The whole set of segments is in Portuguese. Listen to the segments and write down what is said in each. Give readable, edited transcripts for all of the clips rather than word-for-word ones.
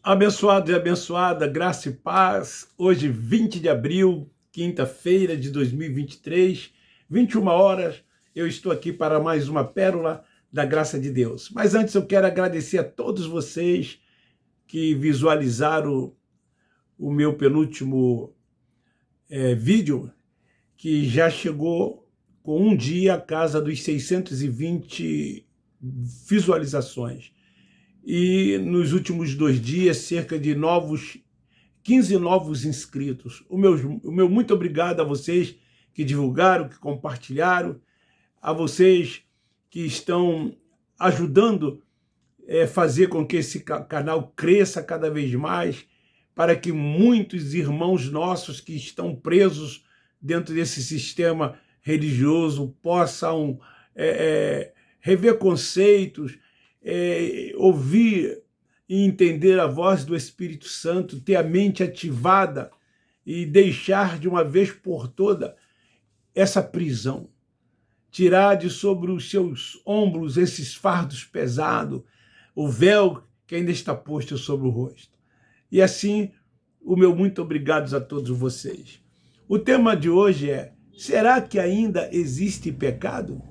Abençoado e abençoada, graça e paz. Hoje, 20 de abril, quinta-feira de 2023, 21 horas, eu estou aqui para mais uma pérola da graça de Deus. Mas antes eu quero agradecer a todos vocês que visualizaram o meu penúltimo vídeo, que já chegou com um dia a casa dos 620 visualizações. E nos últimos 2 dias, cerca de 15 novos inscritos. O meu muito obrigado a vocês que divulgaram, que compartilharam, a vocês que estão ajudando a fazer com que esse canal cresça cada vez mais, para que muitos irmãos nossos que estão presos dentro desse sistema religioso possam rever conceitos, ouvir e entender a voz do Espírito Santo, ter a mente ativada e deixar de uma vez por toda essa prisão. Tirar de sobre os seus ombros esses fardos pesados, o véu que ainda está posto sobre o rosto. E assim, o meu muito obrigado a todos vocês. O tema de hoje é: será que ainda existe pecado?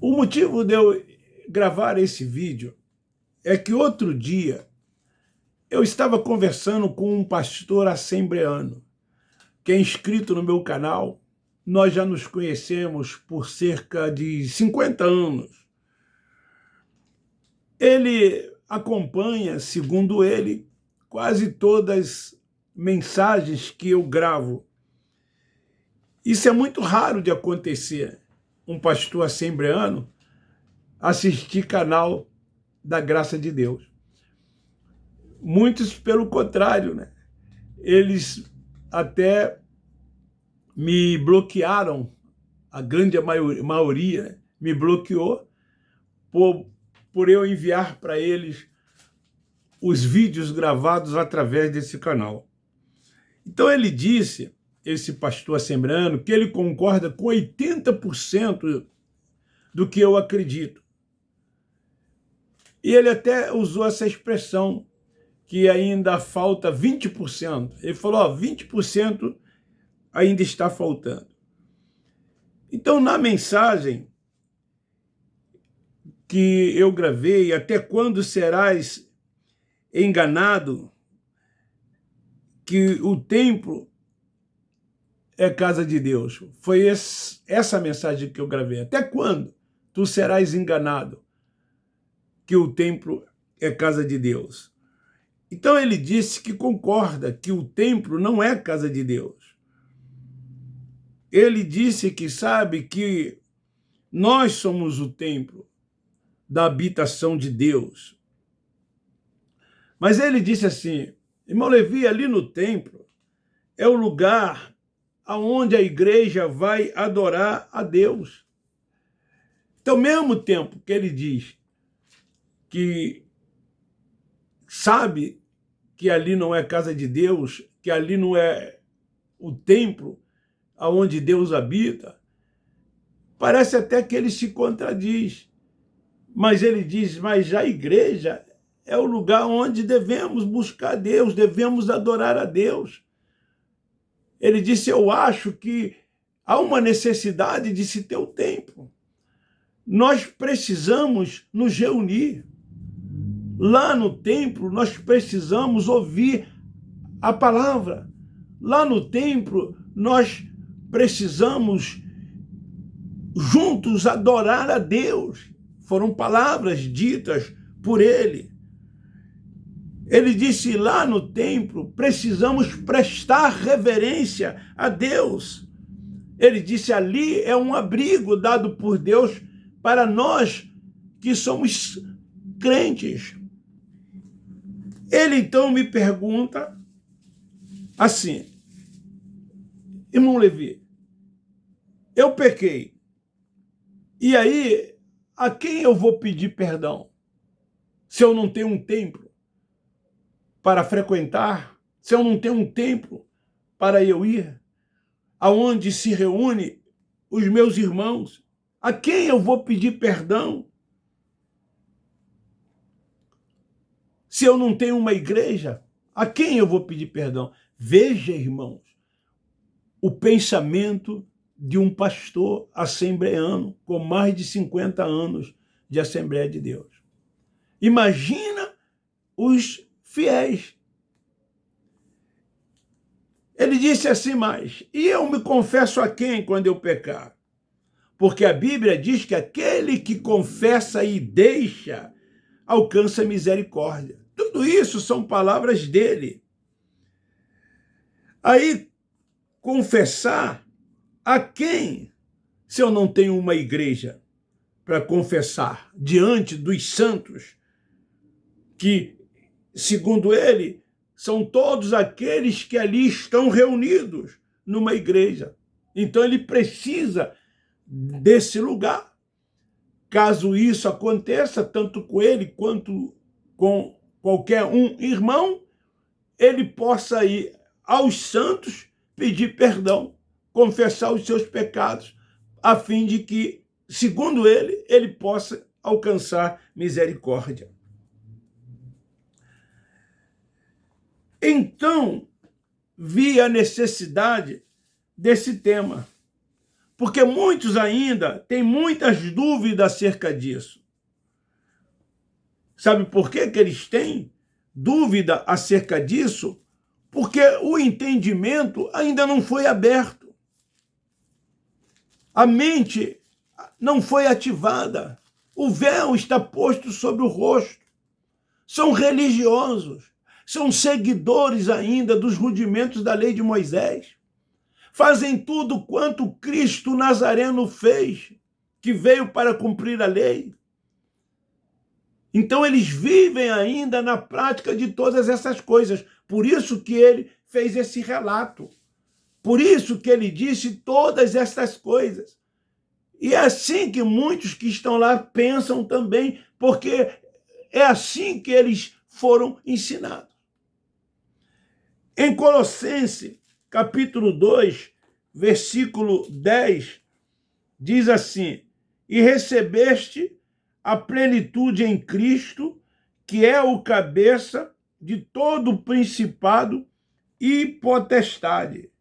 O motivo de eu gravar esse vídeo é que outro dia eu estava conversando com um pastor assembleano que é inscrito no meu canal. Nós já nos conhecemos por cerca de 50 anos. Ele acompanha, segundo ele, quase todas as mensagens que eu gravo. Isso é muito raro de acontecer, um pastor assembleano assistir canal da graça de Deus. Muitos, pelo contrário, né? Eles até me bloquearam, a grande maioria, né? Me bloqueou por eu enviar para eles os vídeos gravados através desse canal. Então ele disse, esse pastor assembleano, que ele concorda com 80% do que eu acredito. E ele até usou essa expressão, que ainda falta 20%. Ele falou, 20% ainda está faltando. Então, na mensagem que eu gravei, até quando serás enganado, que o templo é casa de Deus. Foi essa mensagem que eu gravei. Até quando tu serás enganado, que o templo é casa de Deus? Então ele disse que concorda que o templo não é casa de Deus. Ele disse que sabe que nós somos o templo da habitação de Deus. Mas ele disse assim, irmão Levi, ali no templo é o lugar aonde a igreja vai adorar a Deus. Então, ao mesmo tempo que ele diz que sabe que ali não é casa de Deus, que ali não é o templo aonde Deus habita, parece até que ele se contradiz. Mas ele diz, mas a igreja é o lugar onde devemos buscar Deus, devemos adorar a Deus. Ele disse, eu acho que há uma necessidade de se ter o templo. Nós precisamos nos reunir. Lá no templo, nós precisamos ouvir a palavra. Lá no templo, nós precisamos juntos adorar a Deus. Foram palavras ditas por ele. Ele disse, lá no templo, precisamos prestar reverência a Deus. Ele disse, ali é um abrigo dado por Deus para nós que somos crentes. Ele então me pergunta assim, irmão Levi, eu pequei, e aí a quem eu vou pedir perdão? Se eu não tenho um templo para frequentar, se eu não tenho um templo para eu ir, aonde se reúne os meus irmãos, a quem eu vou pedir perdão? Se eu não tenho uma igreja, a quem eu vou pedir perdão? Veja, irmãos, o pensamento de um pastor assembleano com mais de 50 anos de Assembleia de Deus. Imagina os fiéis. Ele disse assim mais: e eu me confesso a quem quando eu pecar? Porque a Bíblia diz que aquele que confessa e deixa alcança misericórdia. Tudo isso são palavras dele. Aí, confessar a quem, se eu não tenho uma igreja para confessar diante dos santos, que, segundo ele, são todos aqueles que ali estão reunidos numa igreja. Então ele precisa desse lugar. Caso isso aconteça, tanto com ele quanto com qualquer um irmão, ele possa ir aos santos pedir perdão, confessar os seus pecados, a fim de que, segundo ele possa alcançar misericórdia. Então, vi a necessidade desse tema, porque muitos ainda têm muitas dúvidas acerca disso. Sabe por que eles têm dúvida acerca disso? Porque o entendimento ainda não foi aberto. A mente não foi ativada. O véu está posto sobre o rosto. São religiosos, são seguidores ainda dos rudimentos da lei de Moisés. Fazem tudo quanto Cristo Nazareno fez, que veio para cumprir a lei. Então eles vivem ainda na prática de todas essas coisas. Por isso que ele fez esse relato. Por isso que ele disse todas essas coisas. E é assim que muitos que estão lá pensam também, porque é assim que eles foram ensinados. Em Colossenses, capítulo 2, versículo 10, diz assim: e recebeste a plenitude em Cristo, que é o cabeça de todo o principado e potestade.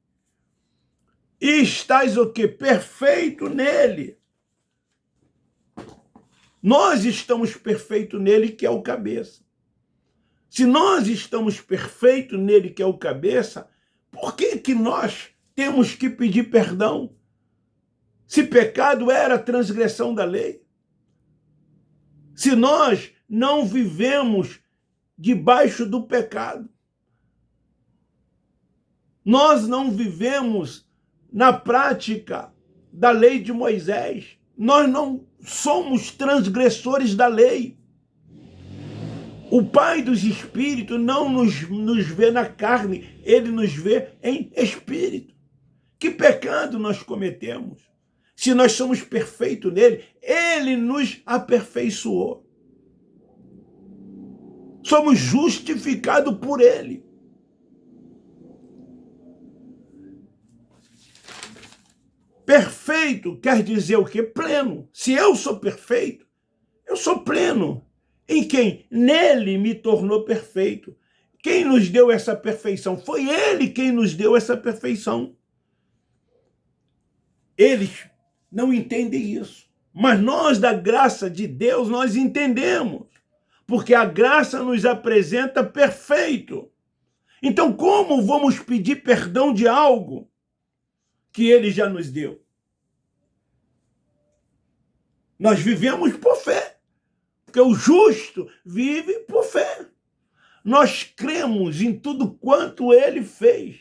E estás o quê? Perfeito nele. Nós estamos perfeitos nele, que é o cabeça. Se nós estamos perfeitos nele, que é o cabeça, por que nós temos que pedir perdão? Se pecado era transgressão da lei. Se nós não vivemos debaixo do pecado, nós não vivemos na prática da lei de Moisés, nós não somos transgressores da lei. O Pai dos Espíritos não nos vê na carne, ele nos vê em espírito. Que pecado nós cometemos? Se nós somos perfeitos nele, ele nos aperfeiçoou. Somos justificados por ele. Perfeito quer dizer o quê? Pleno. Se eu sou perfeito, eu sou pleno. Em quem? Nele me tornou perfeito. Quem nos deu essa perfeição? Foi ele quem nos deu essa perfeição. Eles não entendem isso. Mas nós, da graça de Deus, nós entendemos. Porque a graça nos apresenta perfeito. Então, como vamos pedir perdão de algo que ele já nos deu? Nós vivemos por fé. Porque o justo vive por fé. Nós cremos em tudo quanto ele fez.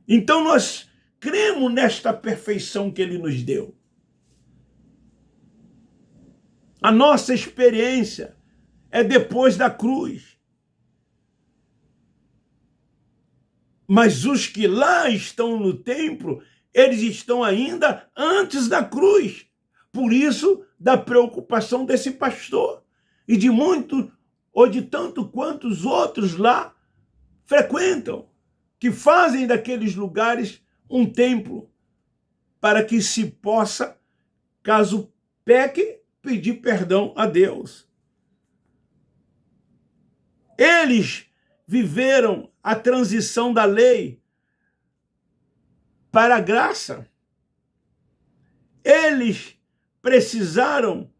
Então nós cremos nesta perfeição que ele nos deu. A nossa experiência é depois da cruz. Mas os que lá estão no templo, eles estão ainda antes da cruz. Por isso, da preocupação desse pastor e de muito ou de tanto quantos outros lá frequentam, que fazem daqueles lugares um templo, para que se possa, caso peque, pedir perdão a Deus. Eles viveram a transição da lei para a graça. Eles precisaram,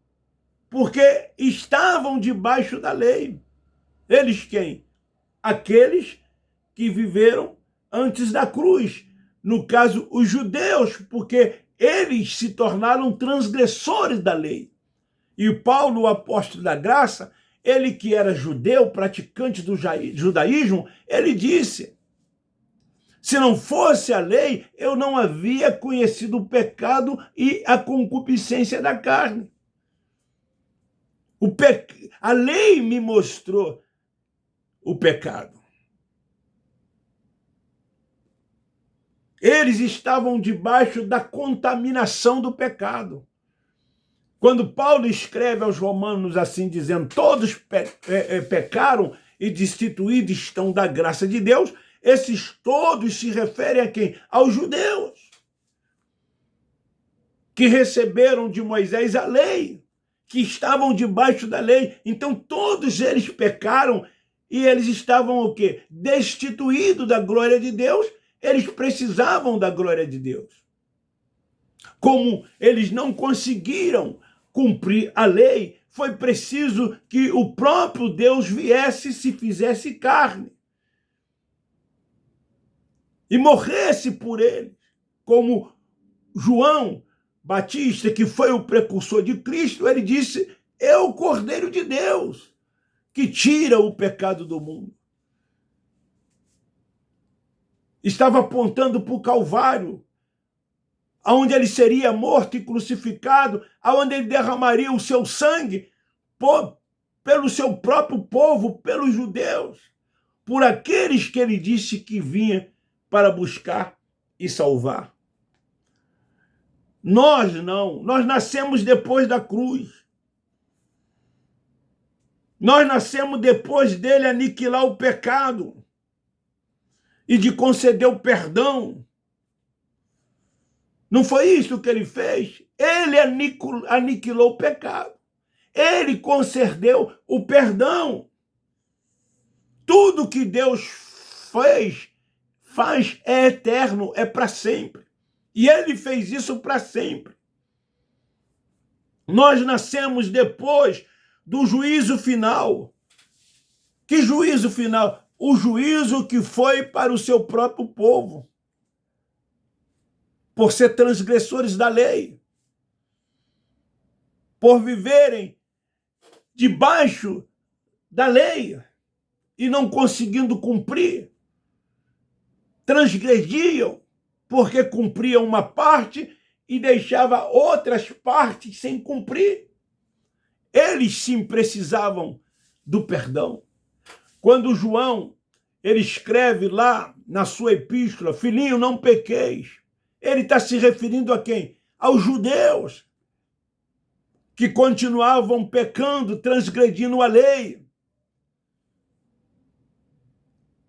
porque estavam debaixo da lei. Eles quem? Aqueles que viveram antes da cruz. No caso, os judeus, porque eles se tornaram transgressores da lei. E Paulo, o apóstolo da graça, ele que era judeu, praticante do judaísmo, ele disse: se não fosse a lei, eu não havia conhecido o pecado e a concupiscência da carne. A lei me mostrou o pecado. Eles estavam debaixo da contaminação do pecado. Quando Paulo escreve aos romanos assim, dizendo: todos pecaram e destituídos estão da graça de Deus, esses todos se referem a quem? Aos judeus, que receberam de Moisés a lei, que estavam debaixo da lei. Então todos eles pecaram e eles estavam o quê? Destituídos da glória de Deus. Eles precisavam da glória de Deus. Como eles não conseguiram cumprir a lei, foi preciso que o próprio Deus viesse e se fizesse carne e morresse por eles, como João Batista, que foi o precursor de Cristo. Ele disse: é o Cordeiro de Deus que tira o pecado do mundo. Estava apontando para o Calvário, onde ele seria morto e crucificado, onde ele derramaria o seu sangue pelo seu próprio povo, pelos judeus, por aqueles que ele disse que vinha para buscar e salvar. Nós não, nós nascemos depois da cruz. Nós nascemos depois dele aniquilar o pecado e de conceder o perdão. Não foi isso que ele fez? Ele aniquilou o pecado. Ele concedeu o perdão. Tudo que Deus faz é eterno, é para sempre. E ele fez isso para sempre. Nós nascemos depois do juízo final. Que juízo final? O juízo que foi para o seu próprio povo, por ser transgressores da lei, por viverem debaixo da lei e não conseguindo cumprir, transgrediam porque cumpriam uma parte e deixava outras partes sem cumprir. Eles sim precisavam do perdão. Quando João, ele escreve lá na sua epístola: filhinho, não pequeis, ele está se referindo a quem? Aos judeus, que continuavam pecando, transgredindo a lei.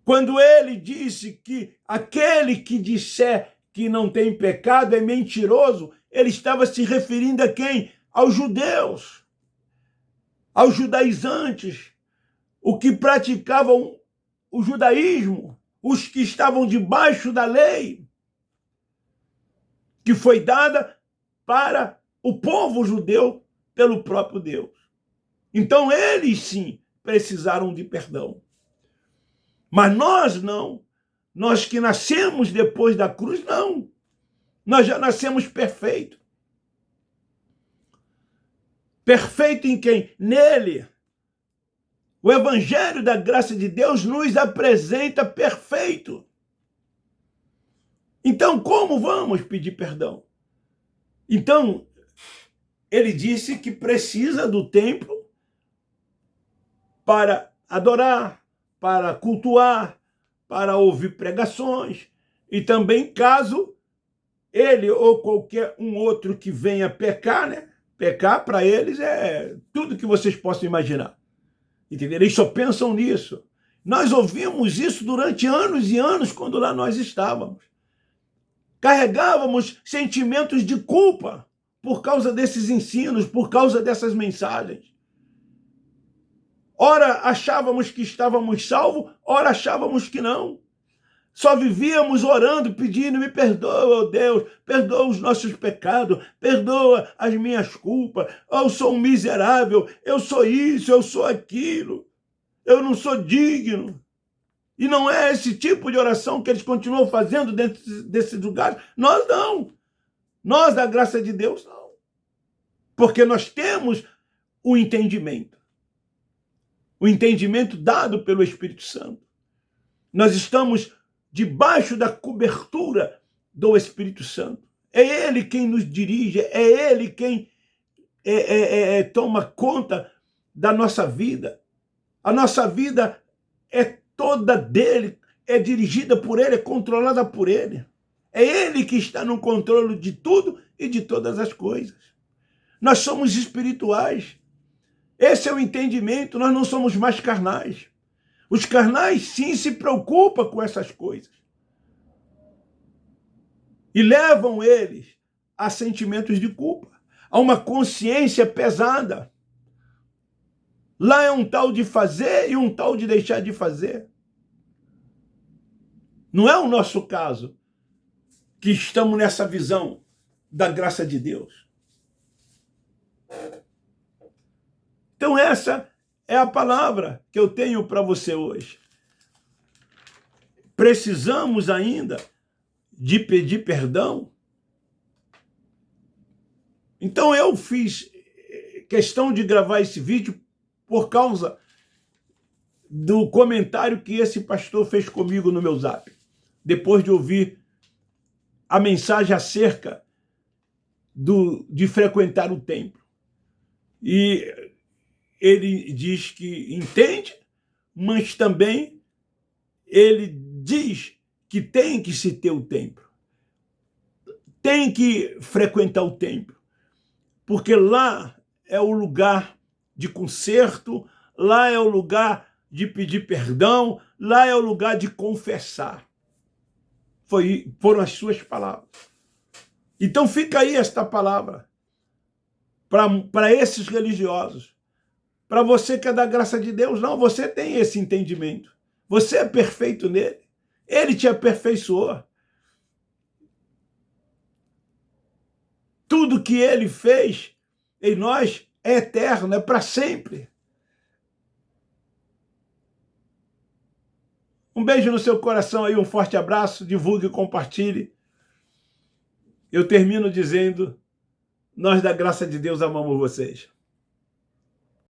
Quando ele disse que aquele que disser que não tem pecado é mentiroso, ele estava se referindo a quem? Aos judeus, aos judaizantes, os que praticavam o judaísmo, os que estavam debaixo da lei, que foi dada para o povo judeu pelo próprio Deus. Então eles sim precisaram de perdão. Mas nós não. Nós que nascemos depois da cruz, não. Nós já nascemos perfeito. Perfeito em quem? Nele. O Evangelho da graça de Deus nos apresenta perfeito. Então, como vamos pedir perdão? Então, ele disse que precisa do templo para adorar, para cultuar, para ouvir pregações. E também, caso ele ou qualquer um outro que venha pecar, né? Pecar para eles é tudo que vocês possam imaginar. Entenderam? Eles só pensam nisso. Nós ouvimos isso durante anos e anos quando lá nós estávamos. Carregávamos sentimentos de culpa por causa desses ensinos, por causa dessas mensagens. Ora achávamos que estávamos salvos, ora achávamos que não. Só vivíamos orando, pedindo, me perdoa, oh Deus, perdoa os nossos pecados, perdoa as minhas culpas, eu sou um miserável, eu sou isso, eu sou aquilo, eu não sou digno. E não é esse tipo de oração que eles continuam fazendo dentro desses lugares. Nós não. Nós, da graça de Deus, não. Porque nós temos o entendimento dado pelo Espírito Santo. Nós estamos debaixo da cobertura do Espírito Santo. É Ele quem nos dirige, é Ele quem toma conta da nossa vida. A nossa vida é toda dele, é dirigida por Ele, é controlada por Ele. É Ele que está no controle de tudo e de todas as coisas. Nós somos espirituais. Esse é o entendimento, nós não somos mais carnais. Os carnais, sim, se preocupam com essas coisas. E levam eles a sentimentos de culpa, a uma consciência pesada. Lá é um tal de fazer e um tal de deixar de fazer. Não é o nosso caso, que estamos nessa visão da graça de Deus. Então essa é a palavra que eu tenho para você hoje. Precisamos ainda de pedir perdão. Então eu fiz questão de gravar esse vídeo por causa do comentário que esse pastor fez comigo no meu zap, depois de ouvir a mensagem acerca de frequentar o templo. E ele diz que entende, mas também ele diz que tem que se ter o templo. Tem que frequentar o templo, porque lá é o lugar de conserto, lá é o lugar de pedir perdão, lá é o lugar de confessar. Foram as suas palavras. Então fica aí esta palavra para esses religiosos. Para você que é da graça de Deus, não, você tem esse entendimento. Você é perfeito nele. Ele te aperfeiçoou. Tudo que ele fez em nós é eterno, é para sempre. Um beijo no seu coração aí, um forte abraço, divulgue e compartilhe. Eu termino dizendo, nós da graça de Deus amamos vocês.